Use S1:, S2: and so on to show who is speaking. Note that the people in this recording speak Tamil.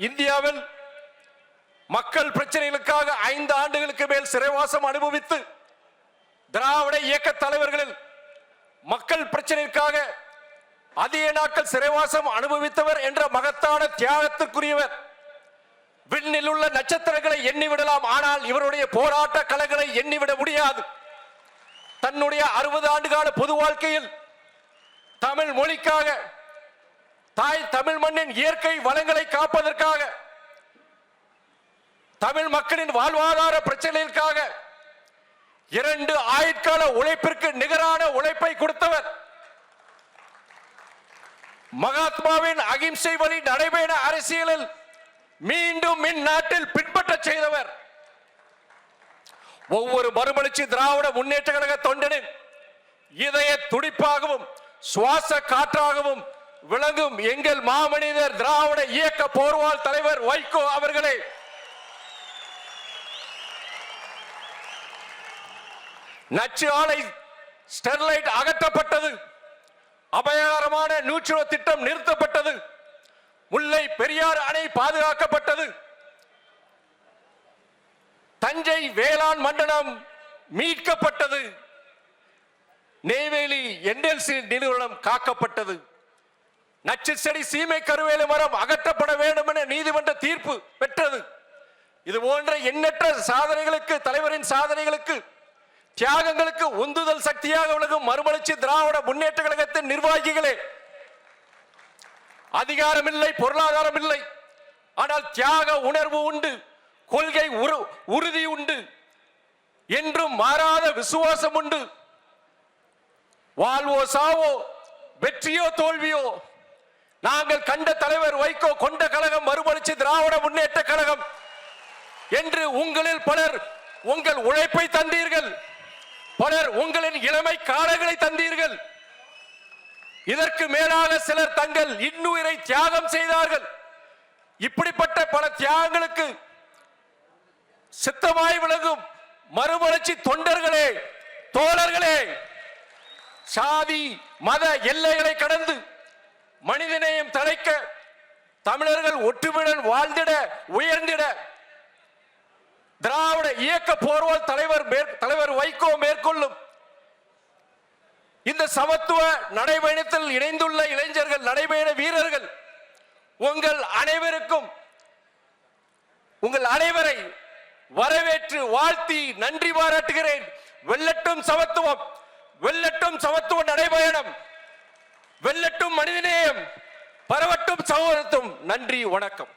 S1: இந்தியாவில் மக்கள் பிரச்சனைகளுக்காக 5 ஆண்டுகளுக்கு மேல் சிறைவாசம் அனுபவித்து திராவிட இயக்க தலைவர்களில் மக்கள் பிரச்சனைக்காக அதிக நாட்கள் சிறைவாசம் அனுபவித்தவர் என்ற மகத்தான தியாகத்திற்குரியவர். விண்ணில் உள்ள நட்சத்திரங்களை எண்ணிவிடலாம், ஆனால் இவருடைய போராட்ட களங்களை எண்ணிவிட முடியாது. தன்னுடைய 60 ஆண்டுகால பொது வாழ்க்கையில் தமிழ் மொழிக்காக, தாய் தமிழ் மண்ணின் இயற்கை வளங்களை காப்பதற்காக, தமிழ் மக்களின் வாழ்வாதார பிரச்சனைகளுக்காக 2 ஆயுட்கால உழைப்பிற்கு நிகரான உழைப்பை கொடுத்தவர். மகாத்மாவின் அகிம்சை வழி நடைபெற அரசியலில் மீண்டும் இந்நாட்டில் பின்பற்ற செய்தவர். ஒவ்வொரு மறுமலர்ச்சி திராவிட முன்னேற்ற கழக தொண்டனின் இதய துடிப்பாகவும் சுவாச காற்றாகவும் விளங்கும் எங்கள் மாமனிதர் திராவிட இயக்க போர்வால் தலைவர் வைகோ அவர்களே, நச்சு ஆலை ஸ்டெர்லைட் அகற்றப்பட்டது, அபாயகரமான நியூட்ரினோ திட்டம் நிறுத்தப்பட்டது, முல்லை பெரியாறு அணை பாதுகாக்கப்பட்டது, தஞ்சை வேளாண் மண்டலம் மீட்கப்பட்டது, நெய்வேலி என்எல்சி நிறுவனம் காக்கப்பட்டது, நச்சு செடி சீமை கருவேல மரம் அகற்றப்பட வேண்டும் என நீதிமன்ற தீர்ப்பு பெற்றது. இது போன்ற எண்ணற்ற சாதனைகளுக்கு, தலைவரின் சாதனைகளுக்கு, தியாகங்களுக்கு உந்துதல் சக்தியாக விளங்கும் மறுமலர்ச்சி திராவிட முன்னேற்ற கழகத்தின் நிர்வாகிகளே, அதிகாரம் இல்லை, பொருளாதாரம் இல்லை, ஆனால் தியாக உணர்வு உண்டு, கொள்கை உறுதி உண்டு, என்றும் மாறாத விசுவாசம் உண்டு. வாழ்வோ சாவோ, வெற்றியோ தோல்வியோ, நாங்கள் கண்ட தலைவர் வைகோ கொண்ட கழகம் மறுமலர்ச்சி திராவிட முன்னேற்ற கழகம் என்று உங்களில் பலர் உங்கள் உழைப்பை தந்தீர்கள், பலர் உங்களின் இளமை காலங்களை தந்தீர்கள். இதற்கு மேலாக சிலர் தங்கள் இன்னுயிரை தியாகம் செய்தார்கள். இப்படிப்பட்ட பல தியாகங்களுக்கு சித்தமாய் விளங்கும் மறுமலர்ச்சி தொண்டர்களே, தோழர்களே, சாதி மத எல்லைகளை கடந்து மனிதநேயம் தழைக்க, தமிழர்கள் ஒற்றுமையுடன் வாழ்ந்திட, உயர்ந்திட திராவிட இயக்க போர்வால் தலைவர் வைகோ மேற்கொள்ளும் இந்த சமத்துவ நடைபயணத்தில் இணைந்துள்ள இளைஞர்கள், நடைபயண வீரர்கள், உங்கள் அனைவரை வரவேற்று வாழ்த்தி நன்றி பாராட்டுகிறேன். வெல்லட்டும் சமத்துவம், வெல்லட்டும் சமத்துவ நடைபயணம், வெல்லட்டும் மனிதநேயம், பரவட்டும் சகோதரத்துவம். நன்றி, வணக்கம்.